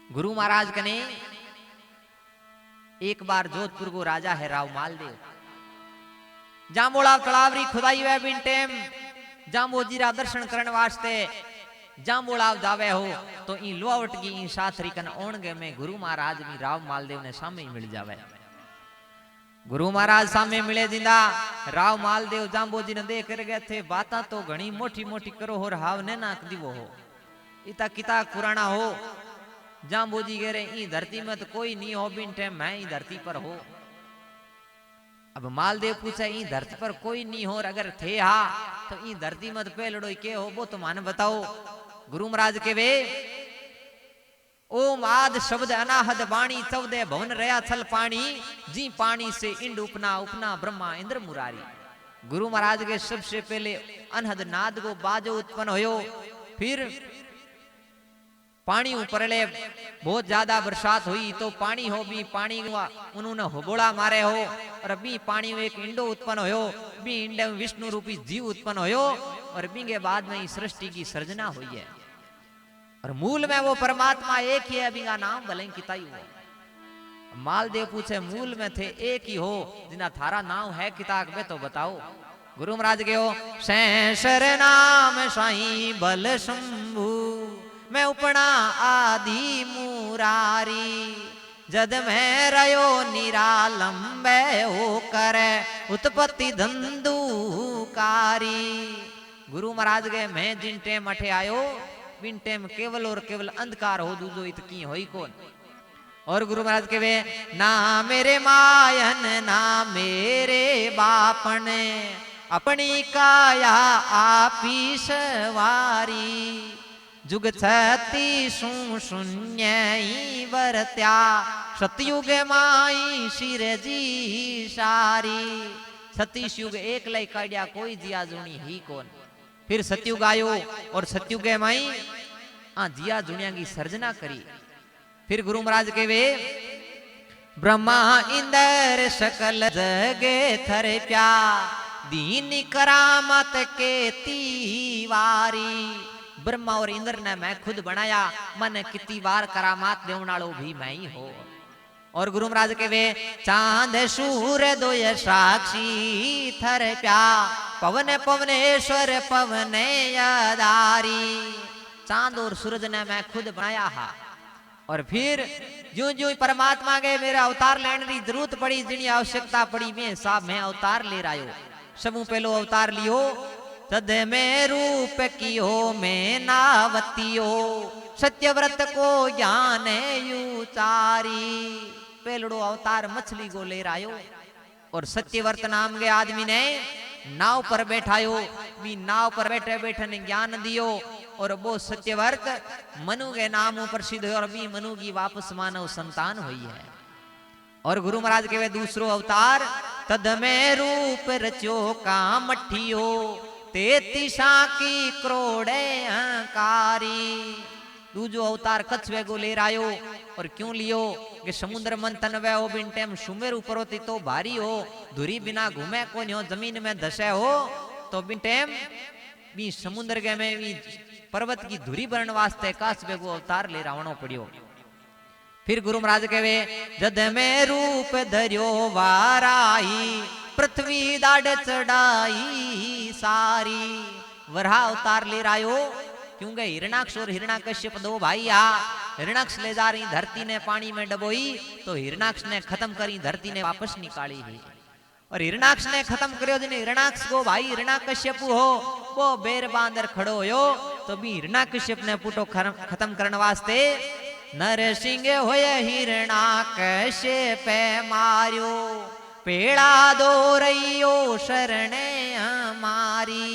गुरु महाराज कने एक बार जोधपुर को राजा है राव मालदेव जांबोला तलावरी खुदाई हुए बिन टेम जांबोजीरा दर्शन करने वास्ते जांबोला जावे हो तो इन लोवट की इन साथरी कन ओणगे में गुरु महाराज भी राव मालदेव ने सामने ही मिल जावे। गुरु महाराज सामने मिले जिंदा राव मालदेव जांबोजी ने देख कर गए थे बाता तो घनी मोटी मोटी करो हो हाव ने नाक दीवो हो इता किता पुराना हो जांबोजी कह रहे ई धरती में तो कोई नहीं हो बिन टेम मैं ई धरती पर हो। अब मालदेव पूछे ई धरती पर कोई नहीं हो अगर थे हा तो ई धरती में तो पहलड़ो के हो वो तो मान बताओ। गुरु महाराज के वे ओम आद शब्द अनाहद वाणी चौदह भवन रया छल पानी जी पानी से इंड उपना उपना ब्रह्मा इंद्र मुरारी। गुरु महाराज के सबसे पहले अनहद नाद को बाजो उत्पन्न होयो फिर पानी ऊपर ले बहुत ज्यादा बरसात हुई तो पानी हो भी पानी उन्होंने होबोड़ा मारे हो और बी पानी में एक इंडो उत्पन्न होयो बी इंडे में विष्णु रूपी जीव उत्पन्न होयो और बी के बाद में इस सृष्टि की सर्जना हुई है और मूल में वो परमात्मा एक ही है अभी का नाम भले किताई हुआ। मालदेव पूछे मूल में थे एक ही हो जिना थारा नाम है किताब में तो बताओ। गुरु महाराज के हो सैंसर नाम साई बल शंभु मैं उपना आदि मुरारी जद मैं रयो निरालंबे हो करे उत्पत्ति धंधुकारी। गुरु महाराज के मैं जिन टेम अठे आयो बिन टेम केवल और केवल अंधकार हो दूजो इत की होई कौन। और गुरु महाराज के वे ना मेरे मायन ना मेरे बापन अपनी काया आपी सवारी जुग छती शून्य वरत्या सतयुग माई शिर जी सारी। सतीश युग एक लय काढ़िया कोई जिया जुनी ही कौन। फिर सतयुग आयो और सतयुग माई जिया जुनिया की सर्जना करी। फिर गुरु महाराज के वे ब्रह्मा इंद्र सकल जगे थर प्या दीन करामत के तीवारी। ब्रह्मा और इंद्र ने मैं खुद बनाया मन कितनी बार करामात देवनालो भी मैं ही हो। और गुरु महाराज के वे चांद सूर्य दोय साक्षी थर प्या पवन पवनेश्वर पवन यादारी। चांद और सूरज ने मैं खुद बनाया हा और फिर जो जो परमात्मा के मेरा अवतार लेने की जरूरत पड़ी जिनी आवश्यकता पड़ी मैं साहब मैं अवतार ले रहा हूं। सबू पहलो अवतार लियो तद में रूप कियो में नावतियो सत्यव्रत को ज्ञान युचारी। पहलड़ो अवतार मछली को ले रायो और सत्यव्रत नाम के आदमी ने नाव पर बैठायो भी नाव पर बैठे बैठे ने ज्ञान दियो और वो सत्यव्रत मनु के नाम प्रसिद्ध है और भी मनु की वापस मानव संतान हुई है। और गुरु महाराज के वे दूसरो अवतार तद में रूप रचो का मठियो तेतीसा की क्रोड़े अहंकारी। दूजो अवतार कछवे को ले रायो और क्यों लियो कि समुद्र मंथन वे हो बिन टेम सुमेर ऊपर होती तो भारी हो धुरी बिना घूमे कोनी हो जमीन में धसे हो तो बिन टेम भी समुद्र के में भी पर्वत की धुरी बनने वास्ते कछवे को अवतार ले रावणो पड़ियो। फिर गुरु महाराज के वे जद में रूप धरियो वाराई पृथ्वी दाड़ चढ़ाई सारी। वरहा अवतार ले रायो क्योंकि हिरणाक्ष और हिरणाकश्यप दो भाई आ हिरणाक्ष ले जा रही धरती ने पानी में डबोई तो हिरणाक्ष ने खत्म करी धरती ने वापस निकाली है और हिरणाक्ष ने खत्म करियो जिन्हें हिरणाक्ष को भाई हिरणाकश्यप हो वो बेर बांदर खड़ो होयो तो भी हिरणाकश्यप ने पुटो खत्म करने वास्ते नरसिंह होय हिरणाकश्यप मारियो पेड़ा दो रहियो शरणे हमारी।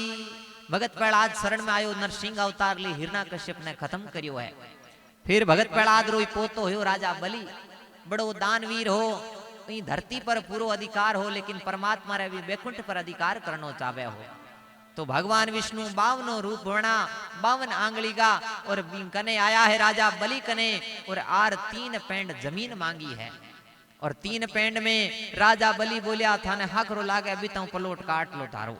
भगत प्रहलाद शरण में आयो नरसिंह अवतार ली हिरणाकश्यप ने खत्म करियो है। फिर भगत प्रहलाद रोई पोतो हो राजा बलि बड़ो दानवीर हो धरती पर पूरो अधिकार हो लेकिन परमात्मा रे भी वैकुंठ पर अधिकार करनो चाहे हो तो भगवान विष्णु 52 रूप बना 52 आंगली का और कने आया है राजा बलि कने और आर 3 पेंड जमीन मांगी है और 3 पेंड में राजा बलि बोलिया था ने हकरो लागे अभी तो पलोट काट लो तारो।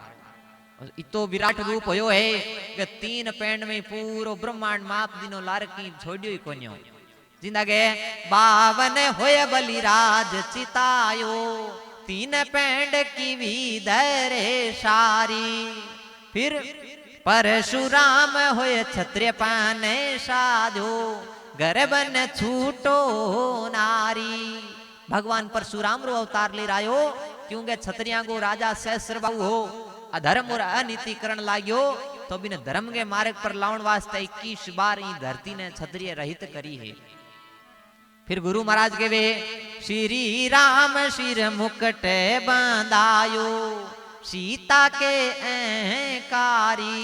इतो विराट रूप होयो है कि 3 पेंड में पूरो ब्रह्मांड माप दिनो लारकी छोड़ियो ही कोन्यो जिंदगे 52 होय बलिराज चितायो, 3 पेंड की विधरे सारी। फिर परशुराम होय क्षत्रिय पाने साधो, गर्भन छूटो नारी। भगवान परशुराम रो अवतार ले रायो, क्योंकि क्षत्रिया को राजा सहस्रबाहु हो अधर्म और अनीति करण लाग्यो, तो बिन धर्म के मार्ग पर लाउन वास्ते 21 बार ई धरती ने क्षत्रिय रहित करी है। फिर गुरु महाराज के वे श्री राम शिर मुकुट बांधायो, सीता के अहंकारी।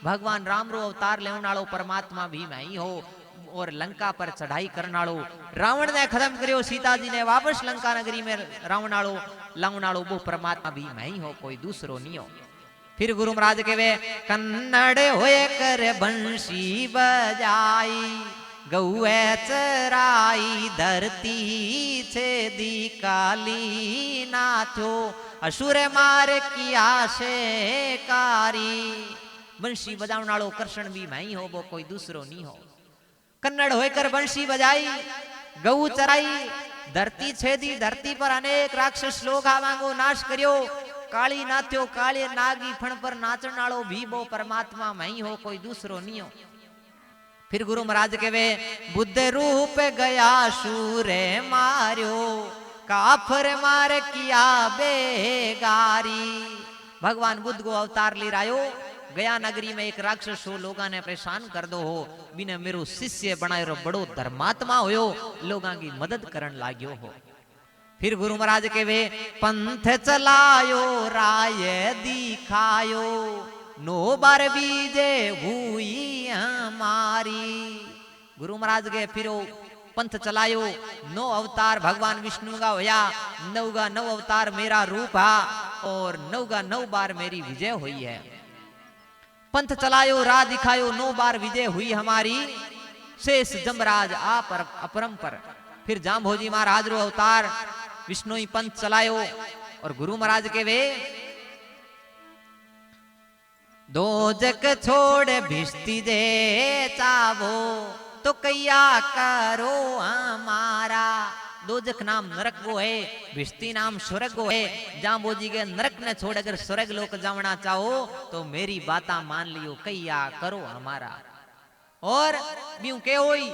भगवान राम रो अवतार लेने वालो परमात्मा भी मैं ही हो, और लंका पर चढ़ाई करने वालो रावण ने खत्म करियो, सीता जी ने वापस लंका नगरी में रावण वालो लाउन वालो वो परमात्मा भी मैं ही हो, कोई दूसरो नहीं हो। फिर गुरु महाराज के वे कन्नड़ होए कर बंशी बजाई, गौए चराई धरती छेदी काली नाथो, असुर मार किया से कारी। बंशी बजाने वालो कृष्ण भी मैं ही हो, वो कोई दूसरो नहीं हो। कन्नड़ होकर बंशी बजाई, गऊ चराई, धरती छेदी, धरती पर अनेक राक्षस लोग आवांगो नाश करियो, काली नाथ्यो काले नागी फण पर नाचन वालो भी वो परमात्मा मैं ही हो, कोई दूसरो नहीं हो। फिर गुरु महाराज के वे बुद्ध रूप गया सूरे मार्यो, काफर मार किया बेगारी। भगवान बुद्ध को अवतार ले रायो, गया नगरी में एक राक्षस हो लोगा ने परेशान कर दो हो, बिना मेरो शिष्य बनायो बड़ो धर्मात्मा होयो, लोगा की मदद करन लाग्यो हो। फिर गुरु महाराज के वे पंथ चलायो राय दिखायो, 9 बार बीजे हुई हमारी। गुरु महाराज के फिर पंथ चलायो, 9 अवतार भगवान विष्णु का होया, 9 का 9 अवतार मेरा रूप है, और 9 का 9 बार मेरी विजय हुई है। पंथ चलायो राह दिखायो, 9 बार विजय हुई हमारी, शेष जमराज आप अपरंपर। फिर जाम्भोजी महाराज रो अवतार विष्णु ही पंथ चलायो, और गुरु महाराज के वे दो जग छोड़ भिष्टि दे चावो, तो कैया करो हमारा। दोजख नाम नरक वो है, भिष्टि नाम स्वर्ग वो है। जाम्बोजी के नरक ने छोड़ अगर स्वर्ग लोक जावना चाहो तो मेरी बाता मान लियो, कैया करो हमारा। और ब्यू के होई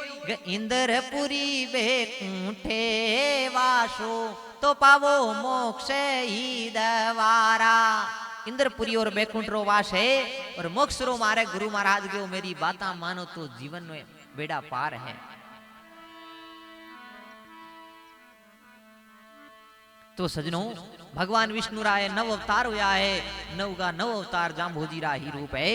इंद्रपुरी बैकुंठे वासो, तो पावो मोक्ष ही दवारा। इंद्रपुरी और बैकुंठ रो वास है, और मोक्ष रो मारे गुरु महाराज के मेरी बाता मानो तो जीवन में बेड़ा पार है। तो सजनों, भगवान विष्णु राय 9 अवतार हुआ है, 9 का 9 अवतार जाम्भोजी रा ही रूप है।